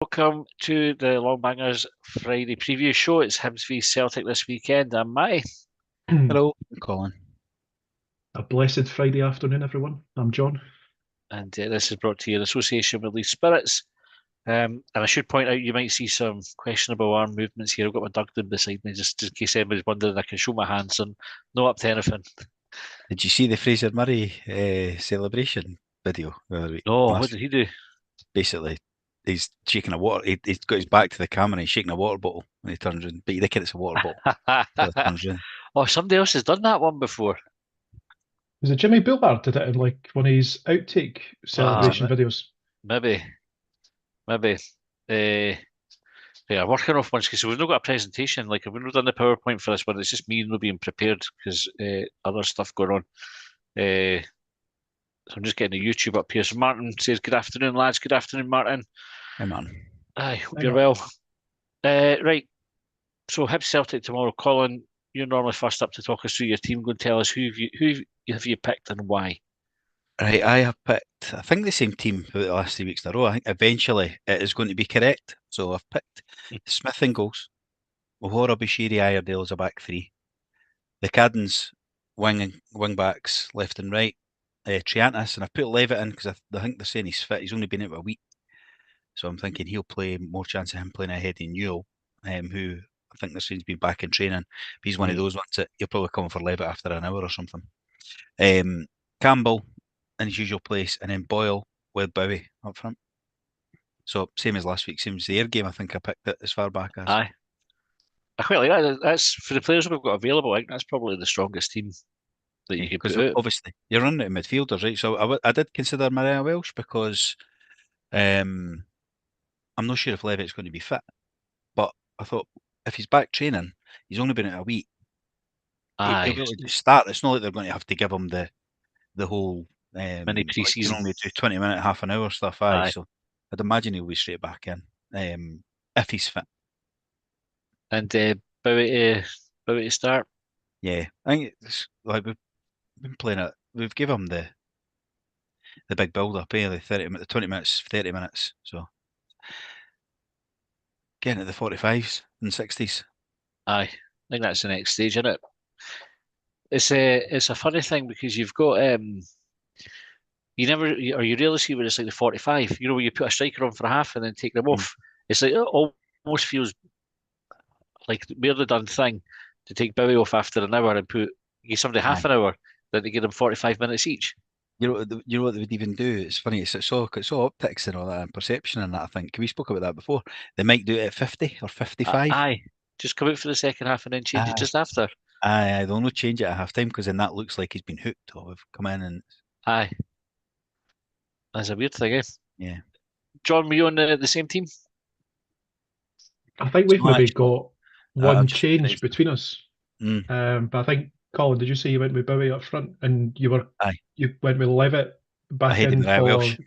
Welcome to the Long Bangers Friday preview show. It's Hibs v Celtic this weekend. I'm Matty, Hello, Colin. A blessed Friday afternoon, everyone. I'm John. and this is brought to you in association with Leaf Spirits. And I should point out you might see some questionable arm movements here. I've got my Dugden beside me, just in case anybody's wondering. I can show my hands and no up to anything. Did you see the Fraser Murray celebration video the other week? No, what did he do? Basically, he's shaking a water. He's got his back to the camera. And he's shaking a water bottle, and he turns around. But you reckon it's a water bottle? So he turns around. Oh, somebody else has done that one before. Was it Jimmy Bullard did it in like one of his outtake celebration videos? Maybe. Yeah, working off once because we've not got a presentation. Like we've not done the PowerPoint for this one. It's just me not being prepared because other stuff going on. So I'm just getting the YouTube up here. So Martin says, "Good afternoon, lads. Good afternoon, Martin." Hey, man. I hope you're well. Right. So Hibs Celtic tomorrow. Colin, you're normally first up to talk us through your team. Go and tell us who have you picked and why. Right, I have picked, I think, the same team for the last 3 weeks in a row. I think eventually it is going to be correct. So I've picked Smith in goals, O'Hara, Bashiri, Iredale as a back three, the Caddens wing backs left and right, Triantis, and I've put Levitt in because I think they're saying he's fit. He's only been out a week, so I'm thinking he'll play more chance of him playing ahead of Newell, who I think they're saying he's been back in training. But he's one of those ones that he'll probably come for Levitt after an hour or something. Campbell in his usual place, and then Boyle with Bowie up front. So same as last week, same as the air game. I think I picked it as far back as. Aye. I quite like that. That's for the players we've got available. I think that's probably the strongest team that you could put out. Obviously you're running out of midfielders, right? So I did consider Mariah Welsh because I'm not sure if Levitt's going to be fit, but I thought if he's back training, he's only been out a week. He'll be able to start. It's not like they're going to have to give him the whole mini pre-season. Only do 20-minute, half an hour stuff. Aye. So I'd imagine he'll be straight back in if he's fit. And Bowie to start. Yeah, I think it's like we've been playing it. We've given him the big build up, the 20 minutes, 30 minutes. So getting at the 45s and 60s. Aye, I think that's the next stage, isn't it? It's a funny thing because you've got you rarely see where it's like the 45. You know, where you put a striker on for a half and then take them off. It's like it almost feels like we're the done thing to take Bowie off after an hour and give somebody half an hour, then they give them 45 minutes each. You know what they would even do? It's funny. It's all optics and all that, and perception and that. I think we spoke about that before. They might do it at 50 or 55. Aye, just come out for the second half and then change it just after. Aye, they'll not change it at half time because then that looks like he's been hooked or have come in and. Aye, that's a weird thing, eh? Yeah. John, were you on the same team? I think we've maybe got one change between us. But I think, Colin, did you say you went with Bowie up front and you went with Levitt back in for Welsh.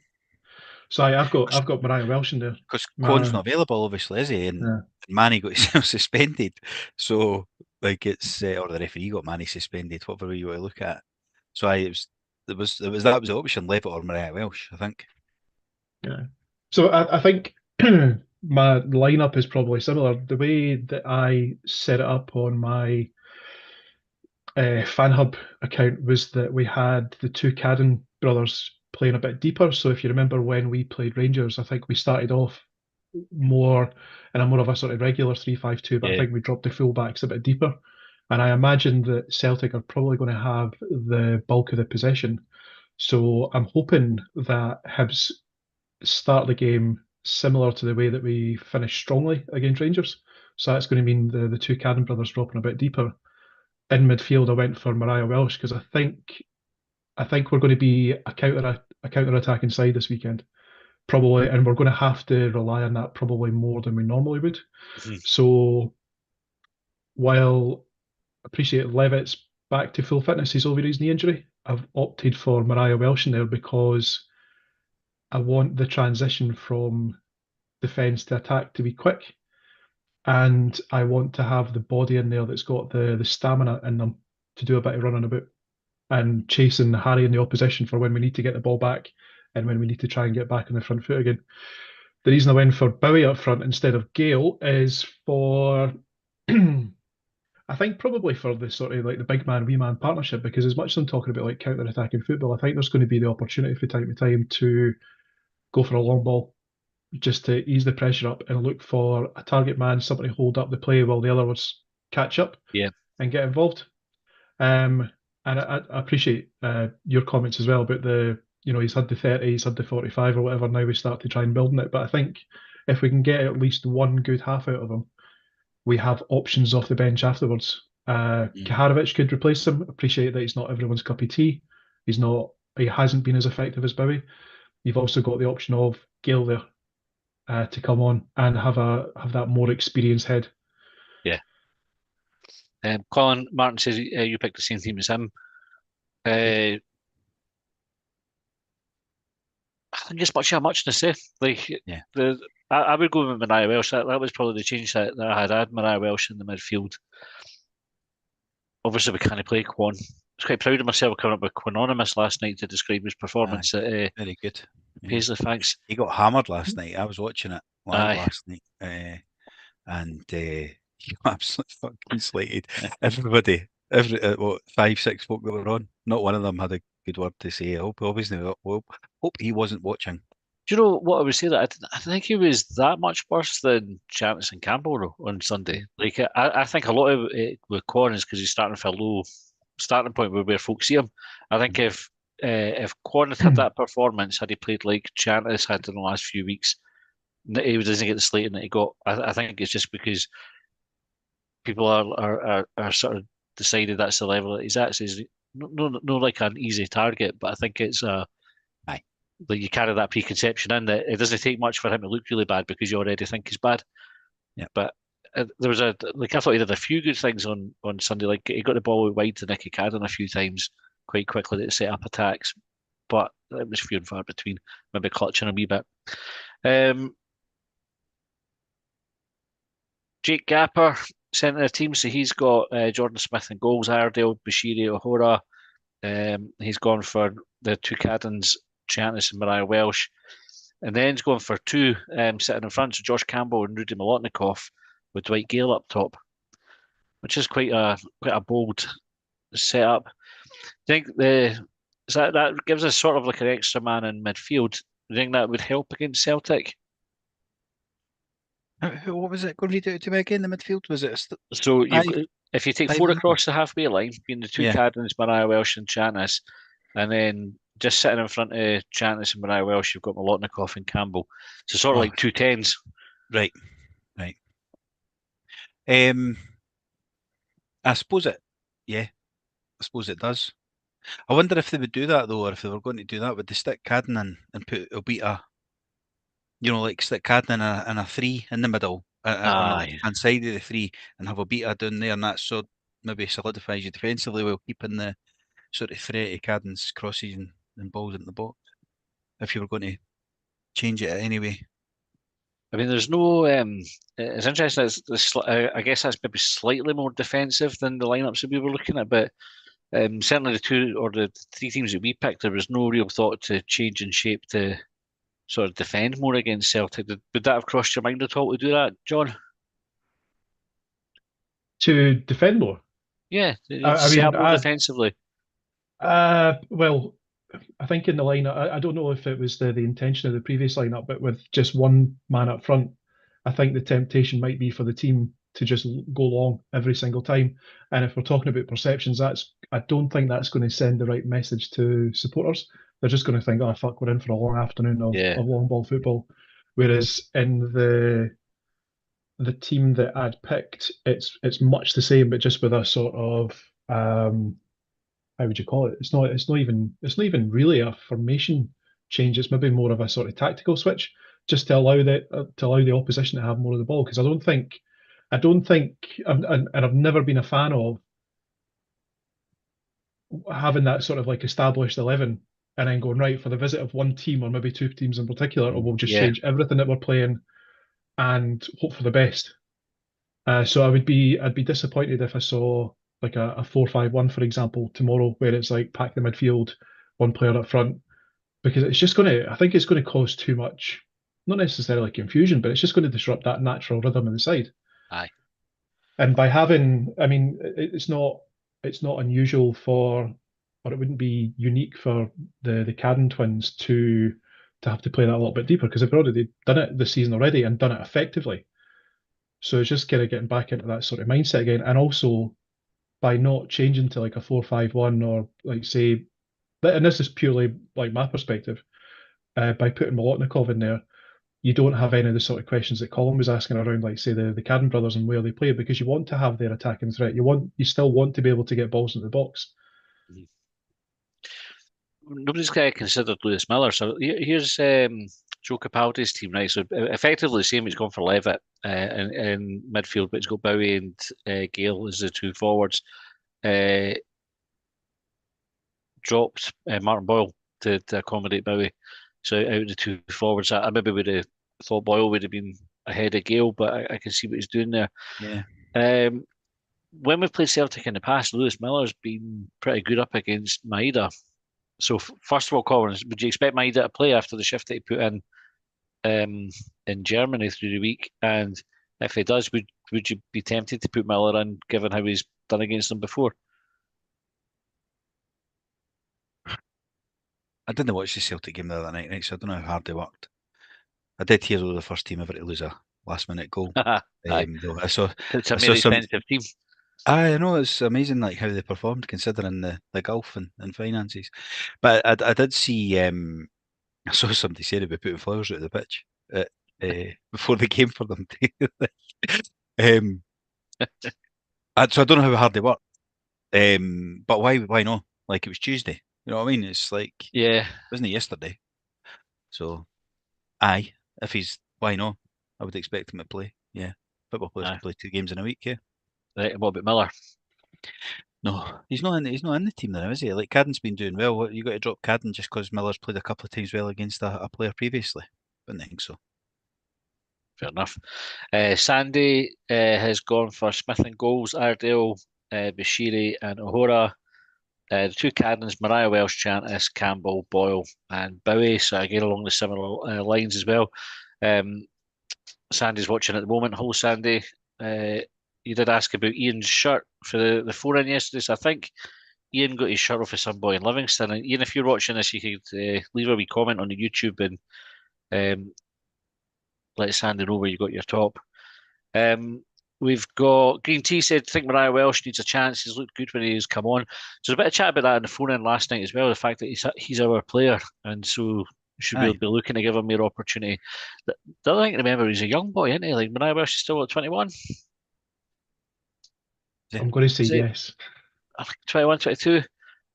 So I've got Mariah Welsh in there. Because Con's not available, obviously, is he? And Manny got himself suspended. So like it's or the referee got Manny suspended, whatever you want to look at. So that was the option, Levitt or Mariah Welsh, I think. Yeah. So I think my lineup is probably similar. The way that I set it up on my FanHub account was that we had the two Cadden brothers playing a bit deeper. So if you remember when we played Rangers, I think we started off more in a more of a sort of regular 3-5-2, but I think we dropped the fullbacks a bit deeper. And I imagine that Celtic are probably going to have the bulk of the possession. So I'm hoping that Hibs start the game similar to the way that we finished strongly against Rangers. So that's going to mean the two Cadden brothers dropping a bit deeper. In midfield, I went for Mariah Welsh because I think we're going to be a counter-attacking side this weekend, probably, and we're going to have to rely on that probably more than we normally would. So while I appreciate Levitt's back to full fitness, he's over his knee injury, I've opted for Mariah Welsh in there because I want the transition from defence to attack to be quick. And I want to have the body in there that's got the stamina in them to do a bit of running about and chasing Harry and the opposition for when we need to get the ball back and when we need to try and get back on the front foot again. The reason I went for Bowie up front instead of Gale is for, I think probably for the sort of like the big man, wee man partnership, because as much as I'm talking about like counter-attacking football, I think there's going to be the opportunity from time to time to go for a long ball just to ease the pressure up and look for a target man, somebody to hold up the play while the other ones catch up Yeah. and get involved. And I appreciate your comments as well about he's had the 30, he's had the 45 or whatever. Now we start to try and build on it. But I think if we can get at least one good half out of him, we have options off the bench afterwards. Kaharovic could replace him. Appreciate that he's not everyone's cup of tea. He hasn't been as effective as Bowie. You've also got the option of Gale there to come on and have that more experienced head. Yeah. Colin Martin says you picked the same team as him. I think it's much to say. Like I would go with Mariah Welsh. That was probably the change that I had. I had Mariah Welsh in the midfield. Obviously, we can't play Quan. I was quite proud of myself coming up with Quanonymous last night to describe his performance. Very good. Paisley, thanks. He got hammered last night. I was watching it live last night, and he got absolutely fucking slated. Everybody, 5-6 folk that were on, not one of them had a good word to say. I hope he wasn't watching. Do you know what I would say? That I think he was that much worse than Janice and Campbell on Sunday. Like I think a lot of it with Quan is because he's starting from a low starting point where folks see him. I think if Quan had had that performance, had he played like Janice had in the last few weeks, he doesn't get the slating that he got. I think it's just because people are sort of decided that's the level that he's at. So he's no like an easy target, but I think it's that you carry that preconception in that it doesn't take much for him to look really bad because you already think he's bad. Yeah. But there was I thought he did a few good things on Sunday. Like he got the ball wide to Nicky Cadden a few times quite quickly to set up attacks, but it was few and far between. Maybe clutching a wee bit. Jake Gapper sent in a team, so he's got Jordan Smith and goals, Iredale, Bashiri, O'Hora. He's gone for the two Caddens, Janice and Mariah Welsh. And then he's going for two sitting in front, so Josh Campbell and Rudy Molotnikov with Dwight Gale up top, which is quite a bold setup. I think that gives us sort of like an extra man in midfield. Do you think that would help against Celtic? What was it going to do to me again? The midfield, was it? So if you take four across the halfway line, being the two Caddens, Mariah Welsh and Janice, and then just sitting in front of Janice and Mariah Welsh, you've got Molotnikov and Campbell. So sort of like two tens. Right. I suppose it does. I wonder if they would do that though, or if they were going to do that, would they stick Cadden in and put Obita, like stick Cadden in a 3 in the middle, on the left-hand side of the 3, and have Obita down there, and that so maybe solidifies you defensively while keeping the sort of threat of Cadden's crosses and balls in the box, if you were going to change it anyway. I mean, there's no. It's interesting. I guess that's maybe slightly more defensive than the lineups that we were looking at, but certainly the two or the three teams that we picked, there was no real thought to change in shape to sort of defend more against Celtic. Would that have crossed your mind at all to do that, John? To defend more? Yeah, set up more defensively. Well, I think in the lineup, I don't know if it was the intention of the previous lineup, but with just one man up front, I think the temptation might be for the team to just go long every single time. And if we're talking about perceptions, I don't think that's going to send the right message to supporters. They're just going to think, oh fuck, we're in for a long afternoon of long ball football. Whereas in the team that I'd picked, it's much the same, but just with a sort of how would you call it? It's not even really a formation change. It's maybe more of a sort of tactical switch, just to allow the opposition to have more of the ball. Because I don't think, and I've never been a fan of having that sort of like established 11 and then going right for the visit of one team or maybe two teams in particular, or we'll just change everything that we're playing and hope for the best. So I'd be disappointed if I saw like a 4-5-1, for example, tomorrow, where it's like pack the midfield, one player up front, because it's just I think it's going to cause too much not necessarily confusion, but it's just going to disrupt that natural rhythm of the side. Aye. And by having, I mean, it's not unusual for, or it wouldn't be unique for the Cadden twins to have to play that a little bit deeper because they've already done it this season already and done it effectively. So it's just kind of getting back into that sort of mindset again, and also by not changing to like a 4-5-1 or like say, and this is purely like my perspective, by putting Molotnikov in there, you don't have any of the sort of questions that Colin was asking around, like say the Cadden brothers and where they play, because you want to have their attacking threat. You still want to be able to get balls into the box. Nobody's considered Lewis Miller. So here's Joe Capaldi's team, right? So effectively the same. He's gone for Levitt in midfield, but he's got Bowie and Gale as the two forwards. Dropped Martin Boyle to accommodate Bowie. So out of the two forwards, I maybe would have thought Boyle would have been ahead of Gale, but I can see what he's doing there. Yeah. When we've played Celtic in the past, Lewis Miller's been pretty good up against Maeda. So first of all, Colin, would you expect Maeda to play after the shift that he put in Germany through the week? And if he does, would you be tempted to put Miller in, given how he's done against them before? I didn't watch the Celtic game the other night, right? So I don't know how hard they worked. I did hear they were the first team ever to lose a last-minute goal. Though I saw It's a I very saw some. expensive team. I know it's amazing, like how they performed considering the golf and finances. But I did see. I saw somebody saying about putting flowers out of the pitch before the game for them. So I don't know how hard they work. But why not? Like it was Tuesday. You know what I mean? It's like, Yeah. wasn't it yesterday? So, aye, if he's, why not? I would expect him to play. Yeah, football players can play 2 games in a week. Yeah. Right. What about Miller? No, he's not in. He's not in the team now, is he? Like Cadden's been doing well. What, you got to drop Cadden just because Miller's played a couple of times well against a player previously? I don't think so. Fair enough. Sandy has gone for Smith and goals. Ardale, Bashiri, and O'Hora. The two Cardinals, Mariah Welsh, Chantis, Campbell, Boyle, and Bowie. So again, along the similar lines as well. Sandy's watching at the moment. Hello, Sandy. You did ask about Ian's shirt for the 4-in yesterday. So I think Ian got his shirt off of some boy in Livingston. And Ian, if you're watching this, you could leave a wee comment on the YouTube and let Sandy know where you got your top. We've got Green Tea said, think Mariah Welsh needs a chance. He's looked good when he's come on. So there's a bit of chat about that on the phone in last night as well. The fact that he's our player, and so should we be looking to give him more opportunity. The other thing to remember, he's a young boy, isn't he? Like Mariah Welsh is still at 21. I'm going to say yes. 21, 22.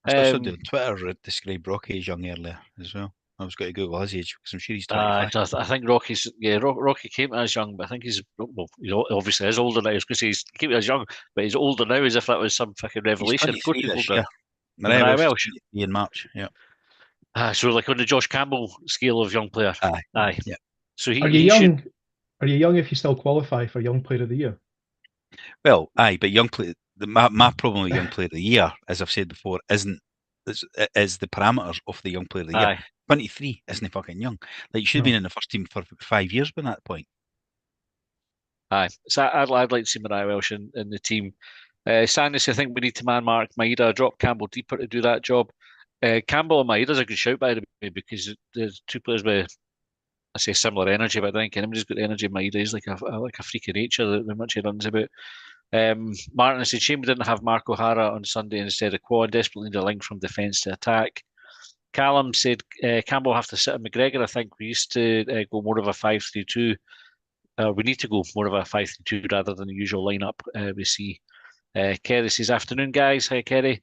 I saw somebody on Twitter describe Rocky as young earlier as well. I was going to Google his age because I'm sure he's 25. I think Rocky's Rocky came to us young, but I think he's obviously is older now. I was going to say he came to us young, but he's older now as if that was some fucking revelation. He's 23 this year. Mariah Welsh in March. Yeah. So like on the Josh Campbell scale of young player. Aye. Yeah. So are you young? Are you young if you still qualify for Young Player of the Year? Well, aye, but young player. My problem with Young Player of the Year, as I've said before, is the parameters of the Young Player of the Year. 23 isn't fucking young. Like you should have been in the first team for 5 years by that point. Aye, so I'd like to see Mariah Welsh in the team. Sanders, I think we need to man mark Maeda, drop Campbell deeper to do that job. Campbell and Maeda's a good shout by the way because there's two players with, I say, similar energy, but I think anybody's got the energy. Maeda is like a freak of nature that much he runs about. Martin said, shame we didn't have Mark O'Hara on Sunday instead of Quad. Desperately need a link from defence to attack. Callum said Campbell have to sit on McGregor. I think we used to go more of a 5-3-2. We need to go more of a 5-3-2 rather than the usual lineup we see. Kerry says, afternoon, guys. Hi, Kerry.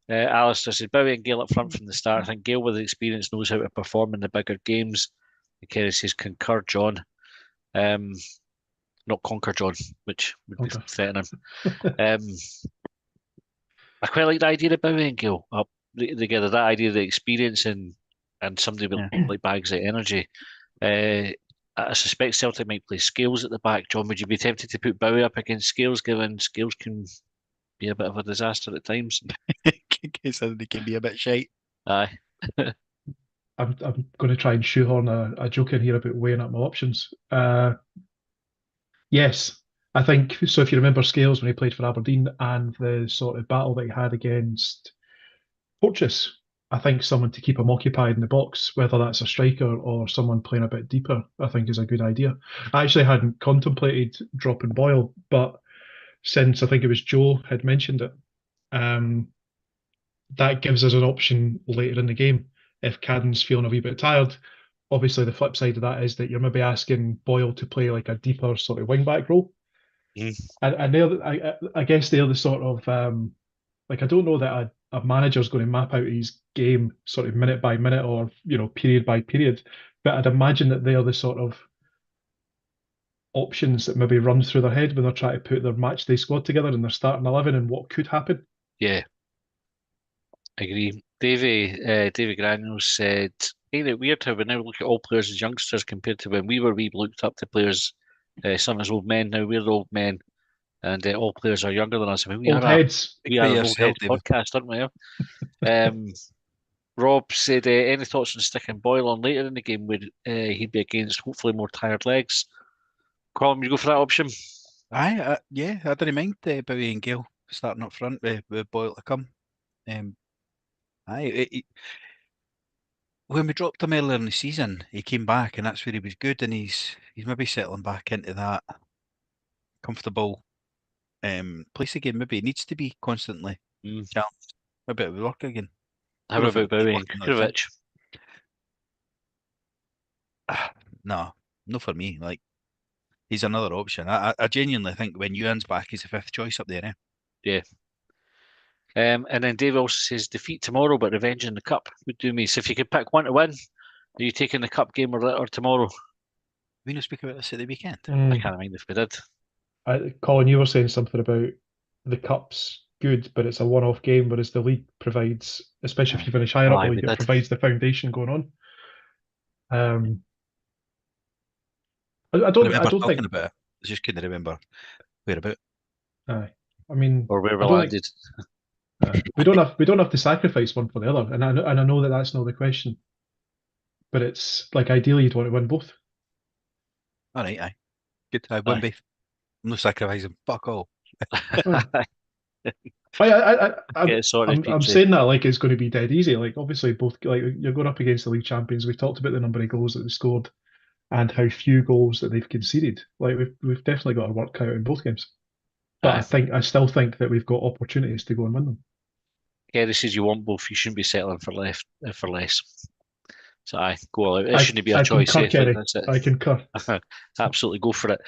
Alistair said, Bowie and Gale up front from the start. I think Gale with the experience knows how to perform in the bigger games. Kerry says, concur, John. Not conquer, John, which would be threatening. I quite like the idea of Bowie and Gale up together. That idea of the experience and somebody with like bags of energy. I suspect Celtic might play Scales at the back. John, would you be tempted to put Bowie up against Scales, given Scales can be a bit of a disaster at times? They can be a bit shite. Aye. I'm going to try and shoehorn a joke in here about weighing up my options. Yes, I think so. If you remember Scales when he played for Aberdeen and the sort of battle that he had against Fortress, I think someone to keep him occupied in the box, whether that's a striker or someone playing a bit deeper, I think is a good idea. I actually hadn't contemplated dropping Boyle, but since I think it was Joe had mentioned it, um, that gives us an option later in the game if Cadden's feeling a wee bit tired. Obviously, the flip side of that is that you're maybe asking Boyle to play like a deeper sort of wing back role. Mm. And I guess they're the sort of like I don't know that a manager's going to map out his game sort of minute by minute or period by period, but I'd imagine that they are the sort of options that maybe run through their head when they're trying to put their match day squad together and their starting 11 and what could happen. Yeah, I agree. Davy Granules said, ain't it weird how we now look at all players as youngsters compared to when we looked up to players, some as old men, now we're the old men, and all players are younger than us. I mean, Old heads. we Speak for are an old head yourself, David. podcast, aren't we? Um, Rob said, any thoughts on sticking Boyle on later in the game where he'd be against hopefully more tired legs? Colin, you go for that option? Yeah, I didn't mind Bowie and Gale starting up front with Boyle to come. When we dropped him earlier in the season, he came back and that's where he was good, and he's maybe settling back into that comfortable place again. Maybe he needs to be constantly challenged. Maybe it would work again. How about Bowie and Kukovic? No, not for me. Like, he's another option. I genuinely think when Ewan's back, he's the fifth choice up there. Yeah. And then Dave also says defeat tomorrow, but revenge in the cup would do me. So if you could pick one to win, are you taking the cup game or tomorrow? We not speak about this at the weekend. I can't mind if we did. Colin, you were saying something about the cup's good, but it's a one-off game, whereas the league provides, especially if you finish higher up the league, it provides the foundation going on. I don't talking think about it. I just couldn't remember whereabout. I mean, or where we landed. We don't have to sacrifice one for the other, and I know that that's not the question, but it's like ideally you'd want to win both. All right, aye, good. I win both. I'm not sacrificing fuck all. I'm saying that like it's going to be dead easy. Like obviously both, like you're going up against the league champions. We've talked about the number of goals that they scored and how few goals that they've conceded. Like we've definitely got our work cut out in both games. But I still think that we've got opportunities to go and win them. Kerry says you want both. You shouldn't be settling for less. So go all out. It shouldn't be a choice. Concur, Kerry. That's it. I concur. Absolutely, go for it.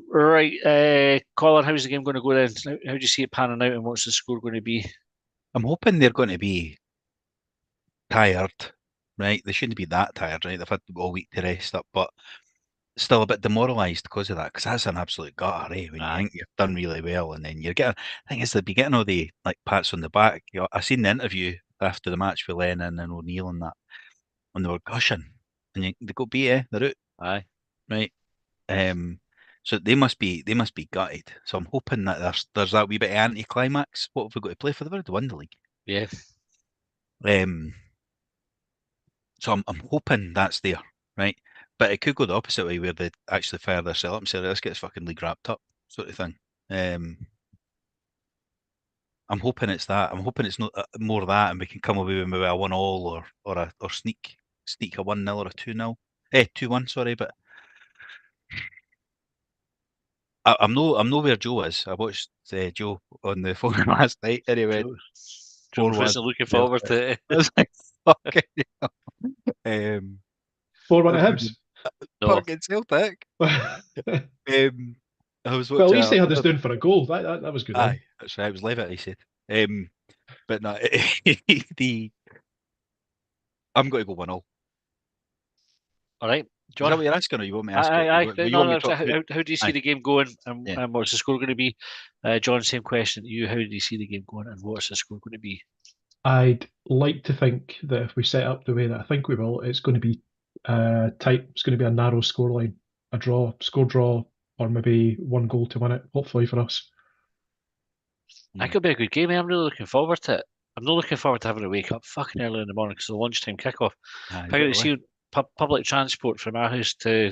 Right, Colin, how's the game going to go then? How do you see it panning out, and what's the score going to be? I'm hoping they're going to be tired, right? They shouldn't be that tired, right? They've had all week to rest up, but still a bit demoralised because of that, because that's an absolute gutter, eh? When you think you've done really well and then you're getting, I think it's they'll be getting all the like pats on the back. I seen the interview after the match with Lennon and O'Neill and that, and they were gushing, and they got beat, they're out. Right. So they must be gutted. So I'm hoping that there's that wee bit of anti-climax. What have we got to play for? They've already won the league. Yeah. So I'm hoping that's there, right? But it could go the opposite way where they actually fire their cell up and say, let's get this fucking league wrapped up, sort of thing. I'm hoping it's that. I'm hoping it's not more of that, and we can come away with maybe a 1-1 or sneak a 1-0 or a 2-0. 2-1, sorry, but I'm no where Joe is. I watched Joe on the phone last night. Anyway, Joe wasn't looking forward to it. I was like, fucking hell. 4-1 Hibs. Fucking Celtic. I was watching. Well, at least they had us down for a goal. That was good. Aye, that's right. It was Levitt, he said. But no, I'm going to go 1-0. All right, John. Is that what you're asking, or you want me to ask? How do you see the game going, and what's the score going to be? John, same question to you. How do you see the game going, and what's the score going to be? I'd like to think that if we set up the way that I think we will, it's going to be tight. It's going to be a narrow scoreline, a score draw, or maybe 1 goal to win it, hopefully for us. That could be a good game. I'm really looking forward to it. I'm not looking forward to having to wake up fucking early in the morning because of the lunchtime kickoff. Aye, If I got to exactly. see public transport from our house to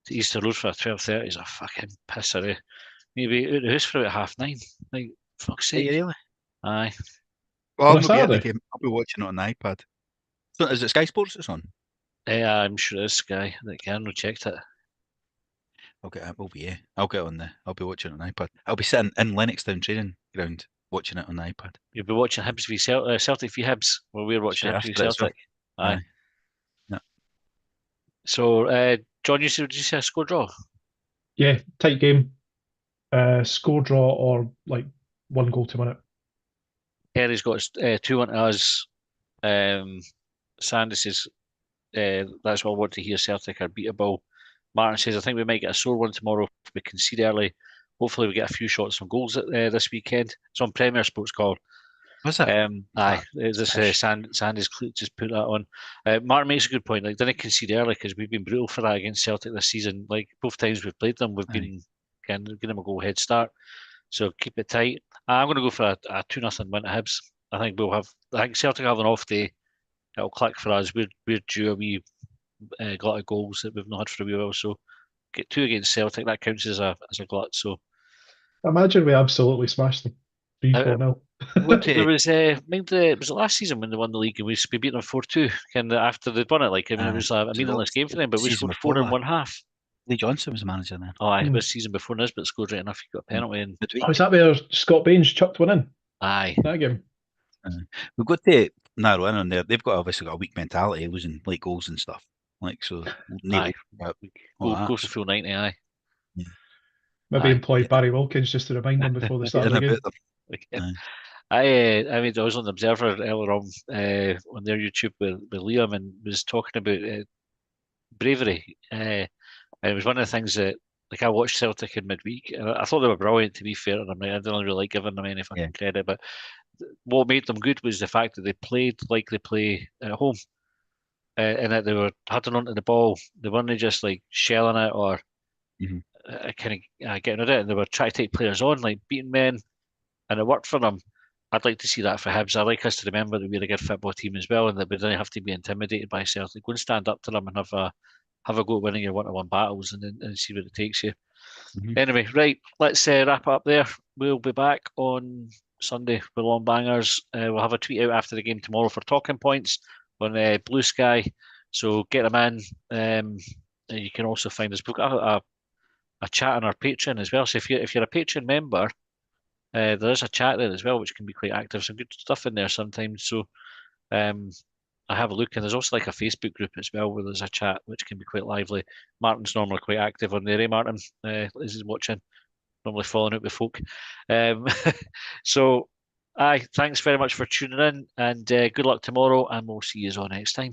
Easter Road for 12:30 is a fucking pisser. Maybe out of the house for about 9:30. Like, fuck's Are you sake. really? Aye. Well, On I'll a not be at the Saturday? game. I'll be watching it on the iPad. So, is it Sky Sports it's on? I'm sure it is Sky. I think Karen checked it. I'll get it. Will be, yeah. I'll get it on the. I'll be watching it on the iPad. I'll be sitting in Lennoxtown training ground watching it on the iPad. You'll be watching Hibs v Celtic v Hibs, where we're watching Straight Hibs v after it as well. Celtic. Aye. Yeah. So, John, did you say a score draw? Yeah, tight game. Score draw or like 1 goal to win it. Kerry's got 2-1 to us. Sandy says that's what I want to hear. Celtic are beatable. Martin says I think we might get a sore one tomorrow if we concede early. Hopefully we get a few shots on goals this weekend. It's on Premier Sports Call. Was it? Aye, Sandy's just put that on. Martin makes a good point. Like, didn't concede early because we've been brutal for that against Celtic this season. Like both times we've played them, we've been giving them a goal head start. So keep it tight. I'm going to go for a 2-0 win at Hibs. I think Celtic have an off day. It'll click for us. We're due a wee glut of goals that we've not had for a wee while. So get 2 against Celtic. That counts as a glut. So Imagine we absolutely smashed them. 3 uh, 4-0. there was was it last season when they won the league and we beat them 4-2 kind of after they'd won it. Like, I mean, it was a meaningless game for them, but we season scored before 4 in that. one half. Lee Johnson was the manager then. Oh, aye, it was season before Nisbet scored right enough. He got a penalty and Midweek. Oh, is that where Scott Baines chucked one in? aye. That game. We've got to narrow in on there. They've obviously got a weak mentality, losing like goals and stuff. Like, so Aye. all Go that. for full 90, aye. Maybe Aye. employ Barry Wilkins just to remind them before they start the game. I mean, I was on the Observer earlier on their YouTube with Liam and was talking about bravery. And it was one of the things that, like, I watched Celtic in midweek, and I thought they were brilliant, to be fair. And I didn't really like giving them any fucking credit, but what made them good was the fact that they played like they play at home, and that they were holding onto the ball. They weren't just like shelling it or kind of getting rid of it, and they were trying to take players on, like beating men, and it worked for them. I'd like to see that for Hibs. I like us to remember that we're a good football team as well, and that we don't have to be intimidated by Celtic. Go and stand up to them and have a go at winning your one-to-one battles and see where it takes you. Anyway, right, let's wrap up there. We'll be back on Sunday with Long Bangers. We'll have a tweet out after the game tomorrow for talking points on Blue Sky. So get them in. You can also find us. We've got a chat on our Patreon as well. So if you're a Patreon member, there is a chat there as well, which can be quite active. Some good stuff in there sometimes. So I have a look, and there's also like a Facebook group as well where there's a chat which can be quite lively. Martin's normally quite active on there, Martin? As he's watching, normally falling out with folk. So, thanks very much for tuning in, and good luck tomorrow, and we'll see you all next time.